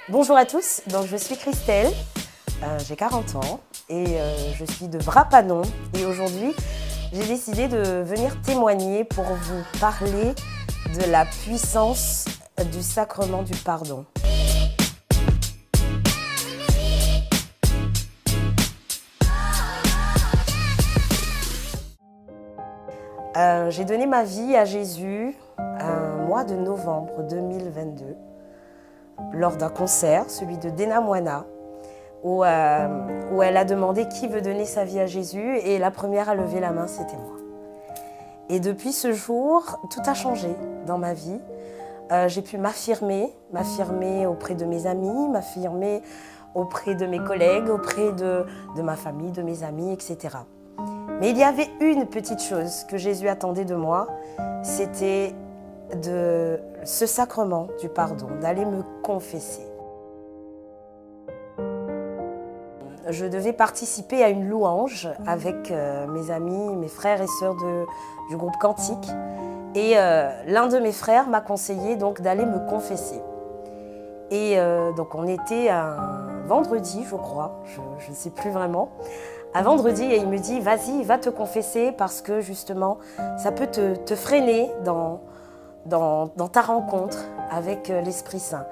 Bonjour à tous, donc je suis Christelle, j'ai 40 ans et je suis de Vrapanon et aujourd'hui j'ai décidé de venir témoigner pour vous parler de la puissance du sacrement du pardon. J'ai donné ma vie à Jésus un mois de novembre 2022 lors d'un concert, celui de Dena Moana, où elle a demandé qui veut donner sa vie à Jésus et la première à lever la main, c'était moi. Et depuis ce jour, tout a changé dans ma vie. J'ai pu m'affirmer auprès de mes amis, m'affirmer auprès de mes collègues, auprès de ma famille, de mes amis, etc. Mais il y avait une petite chose que Jésus attendait de moi, c'était de ce sacrement du pardon, d'aller me confesser. Je devais participer à une louange avec mes amis, mes frères et sœurs du groupe Cantique. Et l'un de mes frères m'a conseillé donc d'aller me confesser. Et donc on était un vendredi, je crois, je ne sais plus vraiment. Un vendredi, et il me dit, vas-y, va te confesser parce que justement, ça peut te freiner dans ta rencontre avec l'Esprit Saint.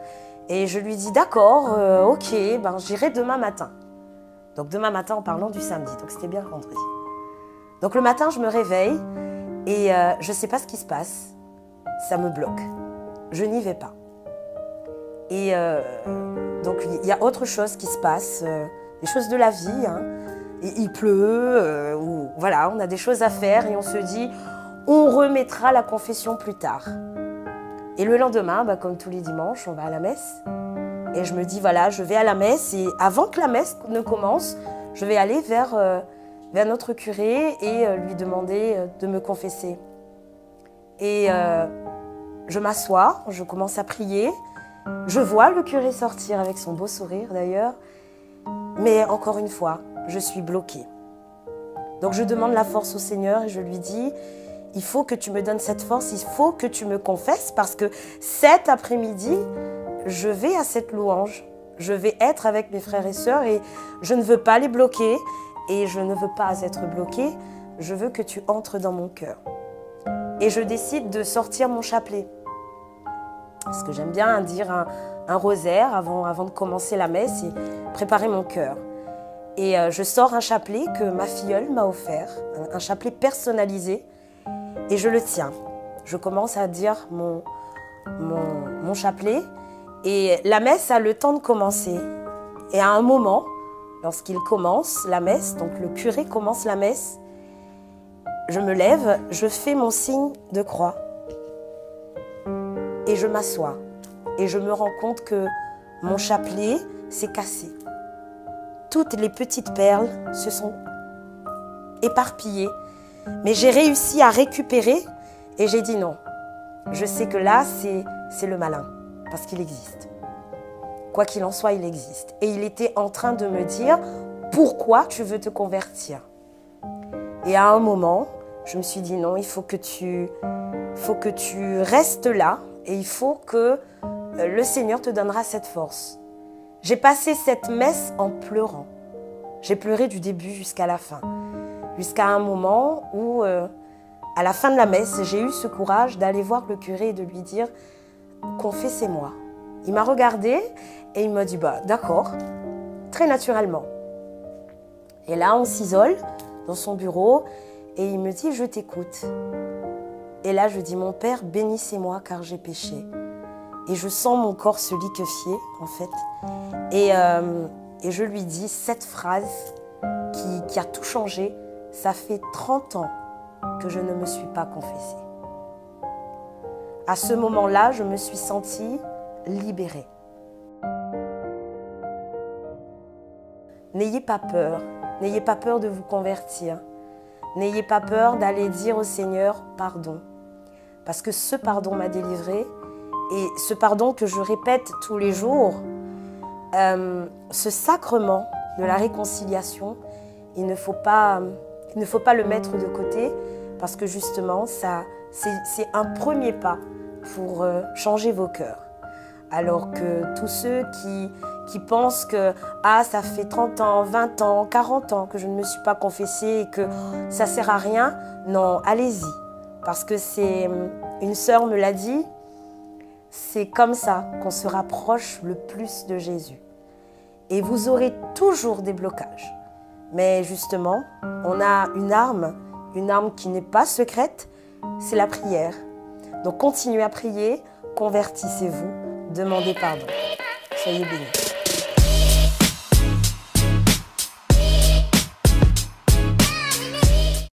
Et je lui dis, d'accord, ok, ben, j'irai demain matin. Donc demain matin en parlant du samedi, donc c'était bien le vendredi. Donc le matin, je me réveille et je ne sais pas ce qui se passe, ça me bloque. Je n'y vais pas. Et donc il y a autre chose qui se passe, des choses de la vie, hein. Il pleut, ou voilà, on a des choses à faire et on se dit, on remettra la confession plus tard. Et le lendemain, bah, comme tous les dimanches, on va à la messe. Et je me dis, voilà, je vais à la messe et avant que la messe ne commence, je vais aller vers notre curé et lui demander de me confesser. Et je m'assois, je commence à prier. Je vois le curé sortir avec son beau sourire d'ailleurs. Mais encore une fois, je suis bloquée. Donc je demande la force au Seigneur et je lui dis, il faut que tu me donnes cette force, il faut que tu me confesses parce que cet après-midi, je vais à cette louange. Je vais être avec mes frères et sœurs et je ne veux pas les bloquer et je ne veux pas être bloquée. Je veux que tu entres dans mon cœur. Et je décide de sortir mon chapelet. Parce que j'aime bien dire un rosaire avant de commencer la messe et préparer mon cœur. Et je sors un chapelet que ma filleule m'a offert, un chapelet personnalisé, et je le tiens. Je commence à dire mon chapelet, et la messe a le temps de commencer. Et à un moment, lorsqu'il commence la messe, donc le curé commence la messe, je me lève, je fais mon signe de croix, et je m'assois. Et je me rends compte que mon chapelet s'est cassé. Toutes les petites perles se sont éparpillées. Mais j'ai réussi à récupérer et j'ai dit non. Je sais que là, c'est le malin, parce qu'il existe. Quoi qu'il en soit, il existe. Et il était en train de me dire, pourquoi tu veux te convertir? Et à un moment, je me suis dit non, il faut que tu restes là et il faut que le Seigneur te donnera cette force. J'ai passé cette messe en pleurant. J'ai pleuré du début jusqu'à la fin. Jusqu'à un moment où, à la fin de la messe, j'ai eu ce courage d'aller voir le curé et de lui dire « Confessez-moi ». Il m'a regardé et il m'a dit bah, « D'accord », très naturellement. Et là, on s'isole dans son bureau et il me dit « Je t'écoute ». Et là, je dis « Mon Père, bénissez-moi car j'ai péché ». Et je sens mon corps se liquéfier, en fait. Et je lui dis cette phrase qui a tout changé. Ça fait 30 ans que je ne me suis pas confessée. À ce moment-là, je me suis sentie libérée. N'ayez pas peur de vous convertir. N'ayez pas peur d'aller dire au Seigneur pardon. Parce que ce pardon m'a délivrée. Et ce pardon que je répète tous les jours, ce sacrement de la réconciliation, il ne faut pas le mettre de côté parce que justement, c'est un premier pas pour changer vos cœurs. Alors que tous ceux qui pensent que ça fait 30 ans, 20 ans, 40 ans que je ne me suis pas confessée et que ça ne sert à rien, non, allez-y. Parce que une sœur me l'a dit, c'est comme ça qu'on se rapproche le plus de Jésus. Et vous aurez toujours des blocages. Mais justement, on a une arme qui n'est pas secrète, c'est la prière. Donc continuez à prier, convertissez-vous, demandez pardon. Soyez bénis.